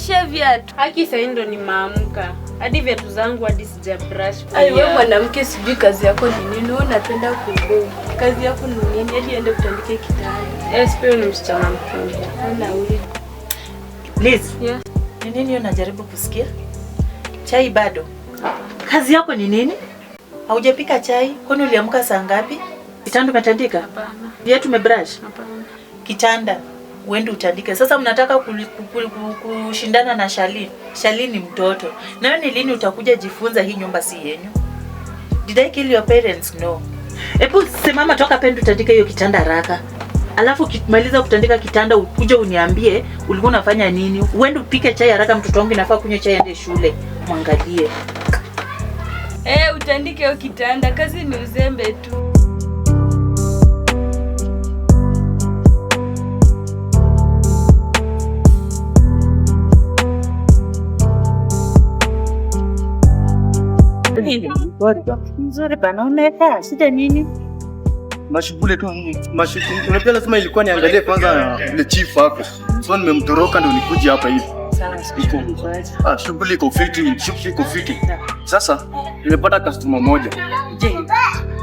nikuoshie viatu. Haki sasa ndo nimeamka. Hadi viatu zangu hadi sija brush. Wewe mwanamke sijui kazi yako ni nini? Wewe unapenda kugo. Kazi yako ni nini? Hadi ende kutandika kitanda. SP ni msichana mkubwa. Ana uli. Liz. Yeah. Ni nini unajaribu kusikia? Chai bado? Kazi yako ni nini? Haujapika chai? Kwani uliamka saa ngapi? Kitanda umetandika? Hapana. Viatu umebrush? Hapana. Kitanda uende utandike. Sasa mnataka kushindana na Shalini. Shalini ni mtoto. Na wewe ni lini utakuja jifunza hii nyumba si yenu? Did I kill your parents? No. Hebu simama toka pendo utandike hiyo kitanda haraka. Alafu ukimaliza kutandika kitanda ukuje uniambie ulikuwa unafanya nini? Uende upike chai haraka, mtoto wangu inafaa kunywa chai aende shule. Muangalie. Utandike hiyo kitanda, kazi ni uzembe tu. Mzuri bana, unaenda shida nini? Mashugule tu unapia lazima ilikuwa niangalie kwanza ile chief hapo. So nimemtoroka ndio nikuje hapa hivi. Sawa, shughuli iko fiti. Sasa nimepata customer moja. Je,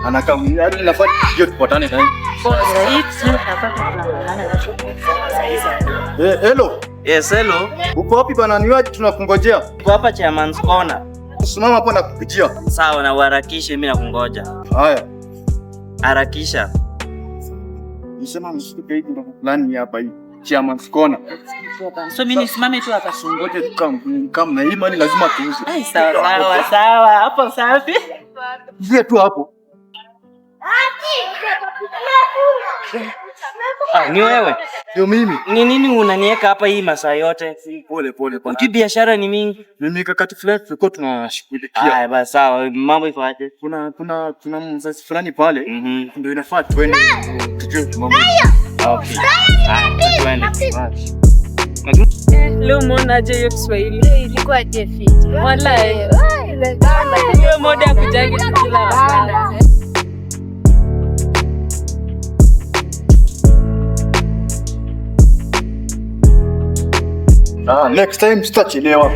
Anakaa hadi nafaa tupatane naye. Hello. Yes, hello. Uko wapi bana? Ni wapi tunakungojea? Uko hapa Chairman's Corner. Simama hapo na kupitia. Sawa, na uharakishe, mimi nakungoja. Haya. Harakisha. Nisema mshike hivi ndo plani hapa hii. Chairman's Corner. So mimi nisimame tu hapa sungu. Ngoja tukam na hii mali lazima tuuze. Sawa. Hapo safi. Ndio tu hapo. Ni wewe? Ndio mimi. Ni nini unaniweka hapa hii masaa yote? Pole. Uti biashara ni mingi. Mimi kakati fulani tulikuwa tunashughulikia. Basi sawa, mambo iko aje? Kuna mzazi fulani pale. Ndio inafaa twende tujue mambo. Okay. Twende. Leo mwonaje hiyo Kiswahili? Ilikuwa fit. Wallahi. Hiyo moda ya kujangi kila wakati. Next time sitachelewa.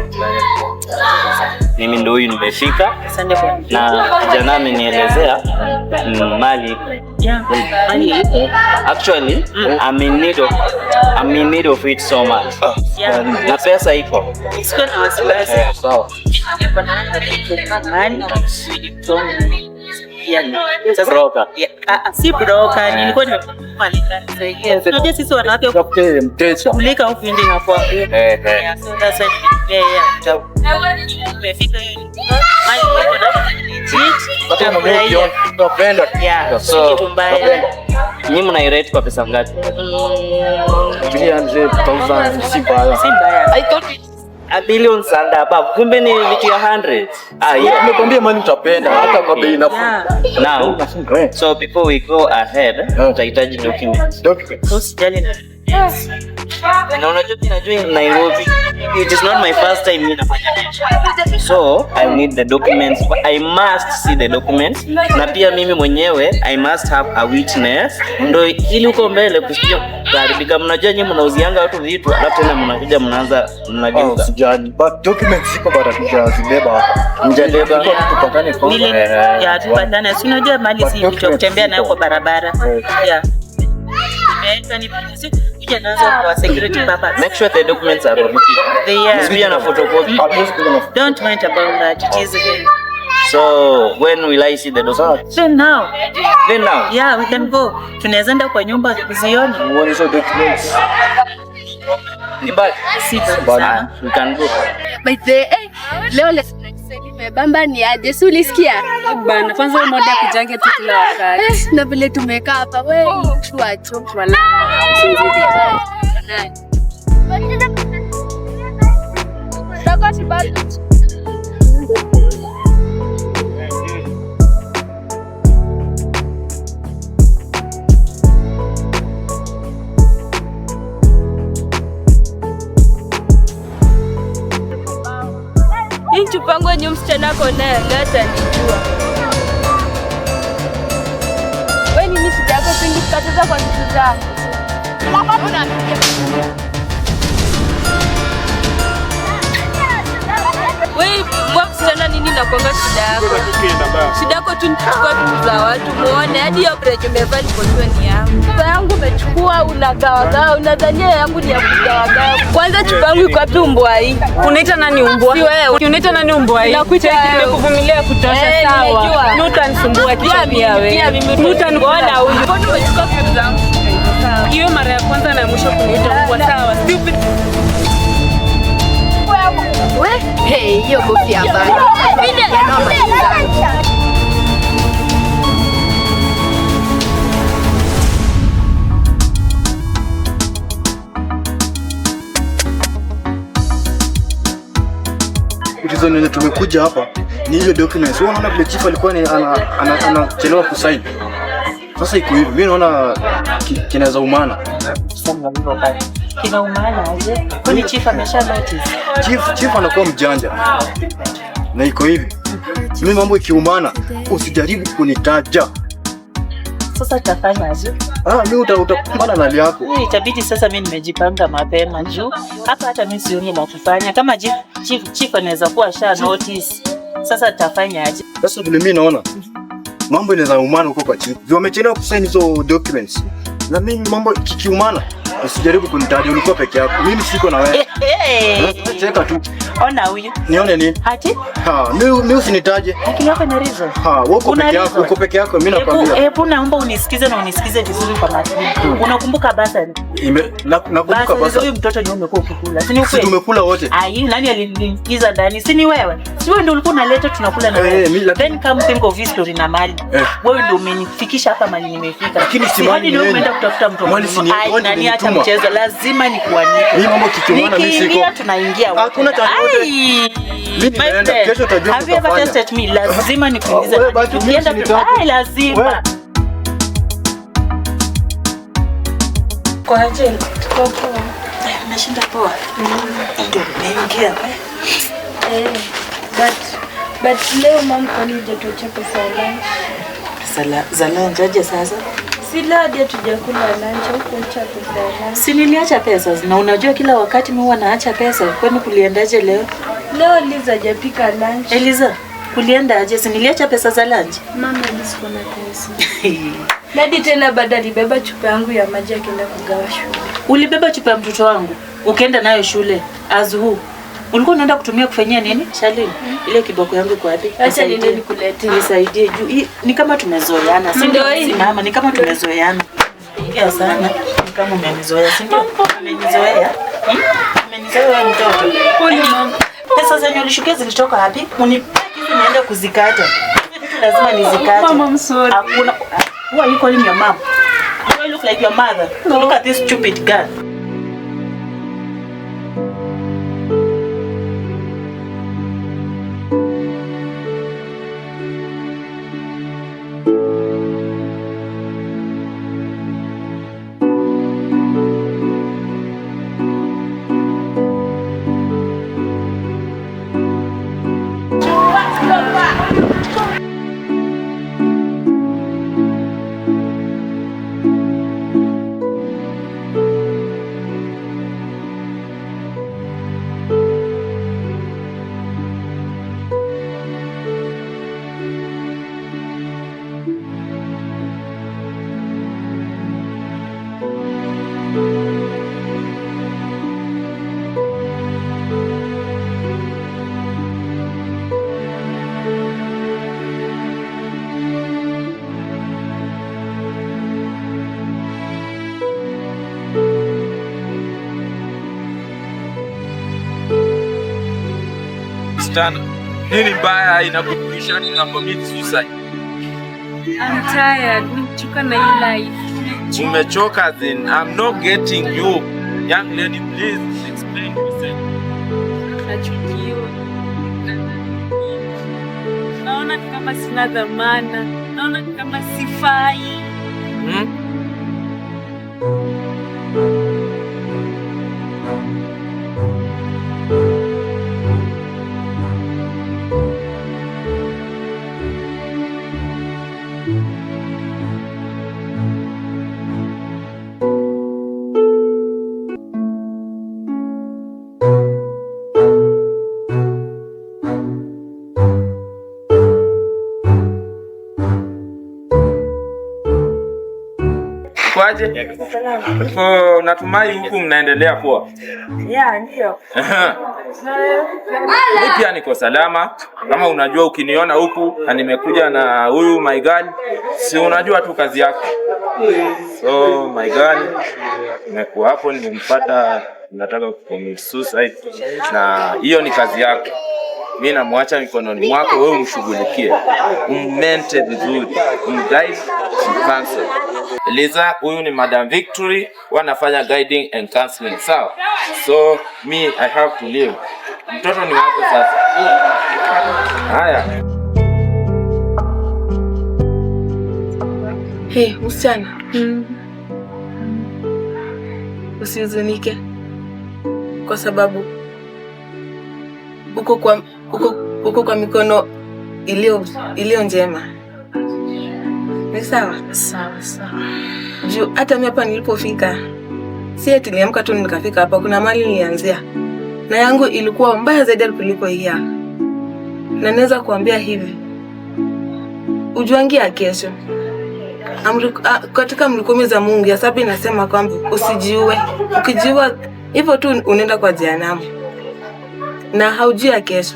Mimi ndio huyu nimefika. Na kijana amenielezea mali. Actually, I'm in need of it so much. Na pesa iko. Siko na wasiwasi. Sawa. Broker. Si broker, nilikuwa nimekualika. Unajua sisi wanawake Tafute mteja. kulika huko ndio inakuwa. So that's why nimefika hiyo. So, nyinyi mnairate kwa pesa ngapi? 300,000 si mbaya. I thought A billion and above. Kumbe ni vitu ya 100. Yeah. Nimekwambia mali utapenda hata kwa bei nafuu. Now, so before we go ahead, tutahitaji documents. usijali na Na unajua Nairobi, it is not my first time mimi nafanya biashara. So, I need the documents. I must see the documents. Na pia mimi mwenyewe, I must have a witness. Ndio ili uko mbele kusije kuharibika. Mnajua nyinyi mnauzianga watu vitu, alafu tena mnakuja mnageuka. Sijali. But documents ziko bado tujazibeba. Mjadeba. Tupatane kwa. nile ya tupatane. Si unajua mali si kitu kutembea nayo kwa barabara. Yeah. Kuja nazo kwa security purpose. Make sure the documents are original. They are. Sibia na photocopy. Don't mind about that. It is okay. So, when will I see the documents? So now. Then now. Yeah, we can go. Tunaweza enda kwa nyumba kuziona. Muone hizo documents. Ni bad. Sana. We can go. By the way, leo nimebamba ni aje? Si ulisikia? Bana, kwanza moda ya kujangi tu kila wakati. Na vile tumekaa hapa wewe tuacho. Wala. Hii chupango yenye msichana ako naye ngata nijua. Wewe nini shida yako pingi kukatiza kwa vitu zangu? Wewe msichana nini nakwanga shida yako? Shida yako tu nichukua vitu za watu muone hadi hiyo break umevaa nipojua ni yangu. Chupa yangu umechukua unagawaga, unadhania yangu ni ya kugawagawa. Kwanza chupa yangu iko wapi umbwa hii? Unaita nani umbwa? Si wewe. Unaita nani umbwa hii? Nimekuvumilia kutosha sawa. Nutanisumbua kisha pia wewe. Nutanikuona huyu. Mbona umechukua vitu zangu? Hiyo mara ya kwanza na mwisho kuniita umbwa sawa. Stupid. Hey, hiyo kofia bana. Reason yenye tumekuja hapa ni hiyo documents. Wewe unaona vile chief alikuwa anachelewa kusign. Sasa iko hivi. Mimi naona kinaweza umana. Kina umana aje? Kwani chief amesha notice? Chief anakuwa mjanja. Na iko hivi. Mimi mambo ikiumana usijaribu kunitaja. Sasa tutafanya aje? Mimi utapambana na hali yako. Itabidi sasa mimi nimejipanga mapema juu hapa hata mimi sioni la kufanya. Kama chief anaweza kuwa sha notice. Sasa tutafanya aje? Sasa vile mimi naona mambo inaweza umana huko kwa chief. Wamechelewa kusign hizo documents. Na mimi mambo kikiumana usijaribu kunitaja, ulikuwa peke yako. Mimi siko na wewe. Cheka tu. Ona huyu. Nione nini? Ati? Mimi usinitaje. Lakini hapa na reason. Uko peke yako, mimi nakwambia. Hebu naomba unisikize na unisikize vizuri kwa makini. Unakumbuka basa? Nakumbuka basa. Huyu mtoto ni umekuwa ukikula. Si ni ukweli? Si tumekula wote. Nani aliniingiza ndani? Si ni wewe? Si wewe ndio ulikuwa unaleta tunakula na wewe. Then come think of history na mali. Wewe ndio umenifikisha hapa mali nimefika. Lakini si mali ndio umeenda kutafuta mtoto. Nani acha mchezo, lazima nikuanike. Hii mambo kikiumana mimi siko. Tunaingia wote. Hakuna cha wote. Mimi naenda kesho utajua. Have you ever tested me? Lazima nikuingize. Tukienda lazima. Kwa aje? Tuko poa. Nashinda poa. Ndio nimeingia. But leo mama kwani hujatocha pesa ya lunch? Pesa za lunch aje sasa? Sila hadi hatujakula lunch au kuacha pesa ya lunch. Si niliacha pesa na unajua kila wakati mimi huwa naacha pesa. Kwani kuliendaje leo? Leo Eliza hajapika lunch. Eliza, kuliendaje? Si niliacha pesa za lunch? Mama disco na pesa. Nadi tena baada alibeba chupa yangu ya maji akaenda kugawa shule. Ulibeba chupa ya mtoto wangu ukaenda nayo shule? Azhu. Ulikuwa unaenda kutumia kufanyia nini? Shalini, ile kiboko yangu kwa wapi? Acha niende nikuletee. Nisaidie juu. Ni kama tumezoeana. Si ndio hii mama, ni kama tumezoeana. Ingia sana. Ni kama umenizoea, si ndio? Umenizoea? Umenizoea mtoto. Pole mama. Pesa zenye ulishukia zilitoka wapi? Unipaki niende kuzikata. Lazima nizikate. Mama, I'm sorry. Hakuna. Who are you calling your mom? Do I look like your mother? No. Look at this stupid girl. Nini mbaya inakutisha na commit suicide? I'm tired. Nimechoka na hii life. Umechoka then? I'm not getting you. Young lady, please explain yourself. Nachukiwa. Naona ni kama sina dhamana. Naona ni kama sifai. kwaje? Natumai huku mnaendelea poa. Yeah, ndio. Mimi pia niko salama. Kama unajua ukiniona huku na nimekuja na huyu my girl, si unajua tu kazi yako. So my girl, nimekuwa hapo nimempata, nataka kucommit suicide na hiyo ni kazi yako. Mimi namwacha mikononi mwako, wewe umshughulikie. Ummente vizuri, umguide, umcancel. Eliza, huyu ni Madam Victory, wanafanya guiding and counseling, sawa? So me I have to leave. Mtoto ni wako sasa. Haya. Hey, msichana. Usihuzunike. Kwa sababu uko kwa mikono iliyo njema. Ni sawa? Sawa. Juu hata mimi hapa nilipofika, si eti niliamka tu nikafika hapa, kuna mali nilianzia. Na yangu ilikuwa mbaya zaidi kuliko hii. Na naweza kuambia hivi. Ujuangia kesho. Katika amri 10 za Mungu ya 7 inasema kwamba usijiue. Ukijiua hivyo tu unaenda kwa jehanamu. Na haujui ya kesho.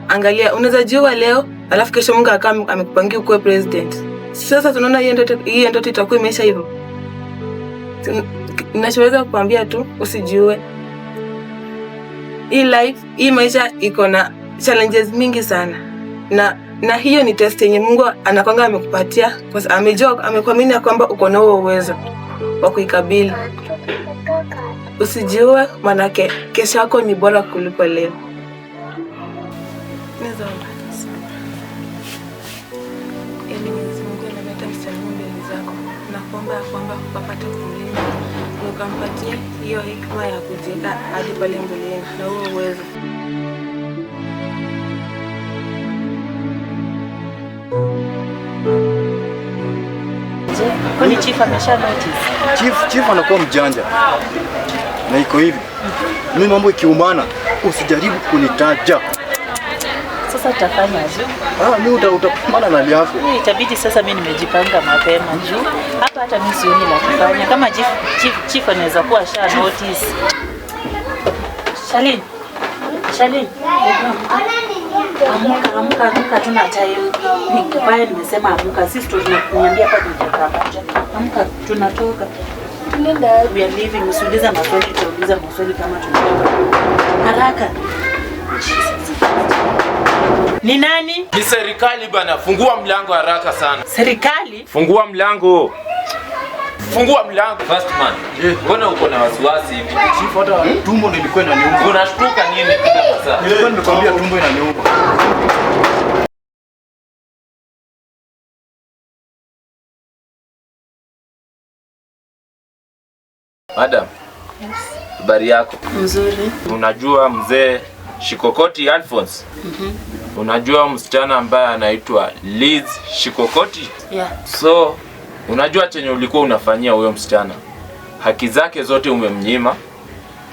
Angalia, unaweza jiua leo, alafu kesho Mungu amekupangia kuwa president. Sasa tunaona hii ndoto itakuwa imeisha hivyo. Ninachoweza kukwambia tu usijiue. Hii maisha iko na challenges mingi sana. Na hiyo ni test yenye Mungu anakwanga amekupatia kwa sababu amejua, amekuamini kwamba uko na uwezo wa kuikabili. Usijiue, maana kesho yako ni bora kuliko leo. Kwamba upate kulinda na ukampatie hiyo hekima ya kujenga hadi pale mbeleni na huo uwezo. Kwani chief amesha notice? Chief anakuwa mjanja. Na iko hivi. Mimi mambo ikiumana, usijaribu kunitaja. Sasa utafanyaje? Mimi utapambana na hali yako. Itabidi sasa mimi nimejipanga mapema juu hapa hata mimi sioni la kufanya. Kama chief anaweza kuwa sha notice. Shalin. Amka tuna time. Nikubaya nimesema amka. Sisi tunaniambia hapa tunakaa. Amka tunatoka. Tunaenda. We are leaving. Msuliza maswali, tuuliza maswali kama tunatoka. Haraka. Ni nani? Ni serikali bana, fungua mlango haraka sana. Serikali? Fungua mlango. Fungua mlango. First man. Mbona uko na wasiwasi hivi? Chief, hata tumbo nilikuwa inaniuma. Unashtuka nini kila saa? Nilikuwa nimekwambia tumbo inaniuma. Madam. Yes. Habari yako? Nzuri. Unajua mzee Shikokoti Alphonse? Unajua msichana ambaye anaitwa Liz Shikokoti? Yeah. So, unajua chenye ulikuwa unafanyia huyo msichana. Haki zake zote umemnyima.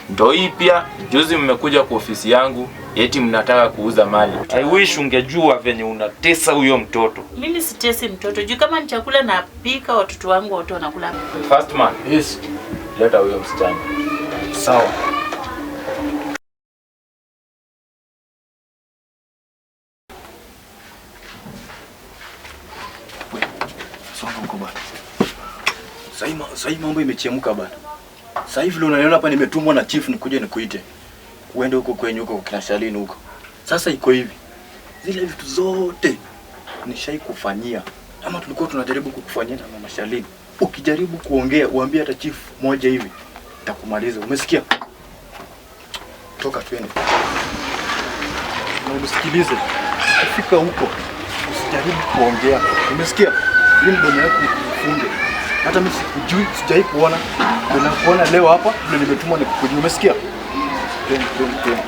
Ndio hii pia juzi mmekuja kwa ofisi yangu eti mnataka kuuza mali. I wish ungejua venye unatesa huyo mtoto. Mimi sitesi mtoto. Juu kama ni chakula napika watoto wangu wote wanakula. First man. Yes. Leta huyo msichana. Sawa. Sasa mambo imechemka bana. Sasa hivi leo unaniona hapa nimetumwa na chief nikuje nikuite. Uende huko kwenye huko kina Shalini huko. Sasa iko hivi. Zile vitu zote nishai kufanyia. Ama tulikuwa tunajaribu kukufanyia na mama Shalini. Ukijaribu kuongea uambie hata chief moja hivi nitakumaliza. Umesikia? Toka twende. Na usikilize. Ukifika huko usijaribu kuongea. Umesikia? Ili mdomo wako ufunge. Hata mimi sikujui, sijai kuona. Ndio nakuona leo hapa, ndio nimetumwa nikukujua. Umesikia? Twende.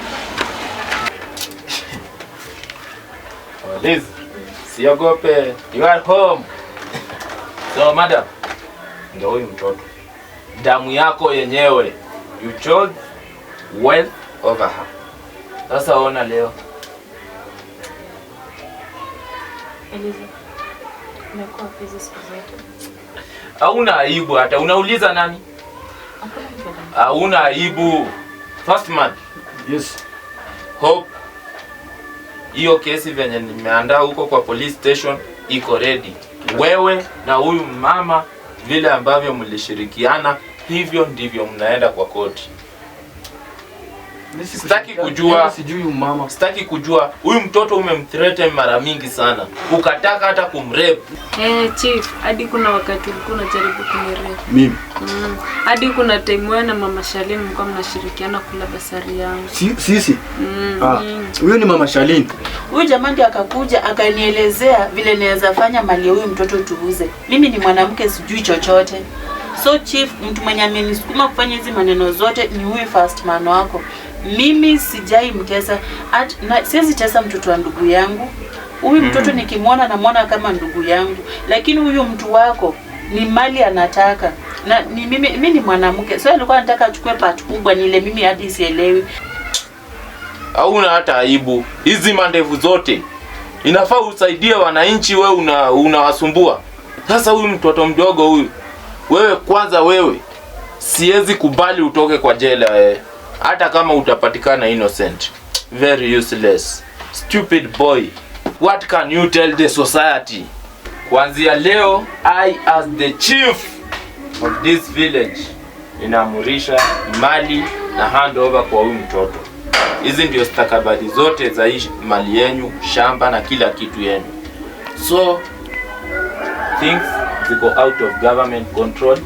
Liz, siogope. You are home. So madam, ndio huyu mtoto. Damu yako yenyewe. You chose wealth over her. Sasa ona leo. Eliza. Umekuwa busy siku zote. Hauna aibu hata unauliza nani? Hauna aibu. First man. Yes. Hope hiyo kesi venye nimeandaa huko kwa police station iko ready. Wewe na huyu mama vile ambavyo mlishirikiana hivyo ndivyo mnaenda kwa koti. Sitaki kujua, sijui mama. Sitaki kujua huyu mtoto umemthreaten mara mingi sana. Ukataka hata kumrape. Chief, hadi kuna wakati ulikuwa unajaribu kunirape. Mimi. Hadi kuna time wewe na Mama Shalini mlikuwa mnashirikiana kula basari yangu. Sisi. Huyo ni Mama Shalini. Huyu jamaa ndiye akakuja akanielezea vile naweza fanya mali ya huyu mtoto tuuze. Mimi ni mwanamke sijui chochote. So chief, mtu mwenye amenisukuma kufanya hizi maneno zote ni huyu first man wako. Mimi sijai mtesa, siwezi tesa mtoto wa ndugu yangu. Huyu mtoto nikimwona namuona kama ndugu yangu, lakini huyu mtu wako ni mali anataka. Na ni mimi ni mwanamke. So alikuwa anataka achukue part kubwa nile mimi hadi sielewi. Hauna hata aibu. Hizi mandevu zote inafaa usaidie wananchi, wewe unawasumbua. Sasa huyu mtoto mdogo huyu, wewe kwanza wewe siwezi kubali utoke kwa jela wewe. Hata kama utapatikana innocent. Very useless. Stupid boy. What can you tell the society? Kuanzia leo, I as the chief of this village ninaamurisha mali na handover kwa huyu mtoto. Hizi ndio stakabadhi zote za hii mali yenu, shamba na kila kitu yenu. So things ziko out of government control.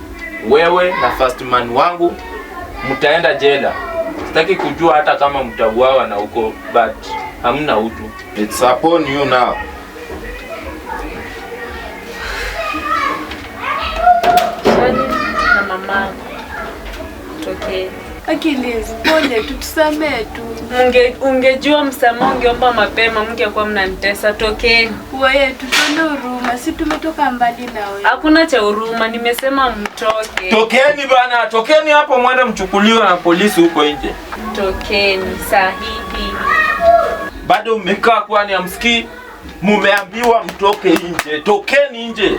Wewe na first man wangu mtaenda jela. Sitaki kujua hata kama mtauawa na huko, but hamna utu. It's upon you now. Na mama. Tokeni. Akili pole tu, tusamee tu. Ungejua msamaha ungeomba mapema, mngekuwa mnanitesa. Tokeni. Wewe tuone huruma, si tumetoka mbali na wewe. Hakuna cha huruma, nimesema mtoke. Tokeni bana, tokeni hapo mwende mchukuliwe na polisi huko nje. Tokeni sahihi. Bado mmekaa kwani hamsikii? Mumeambiwa mtoke nje. Tokeni nje.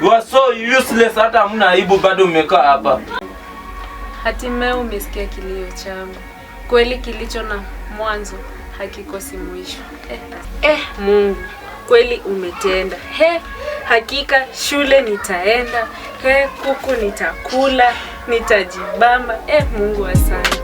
You are so useless, hata hamna aibu, bado mmekaa hapa. Hatimaye umesikia kilio changu. Kweli kilicho na mwanzo hakikosi mwisho. Mungu, kweli umetenda. Hakika shule nitaenda. Kuku nitakula, nitajibamba. Mungu asante.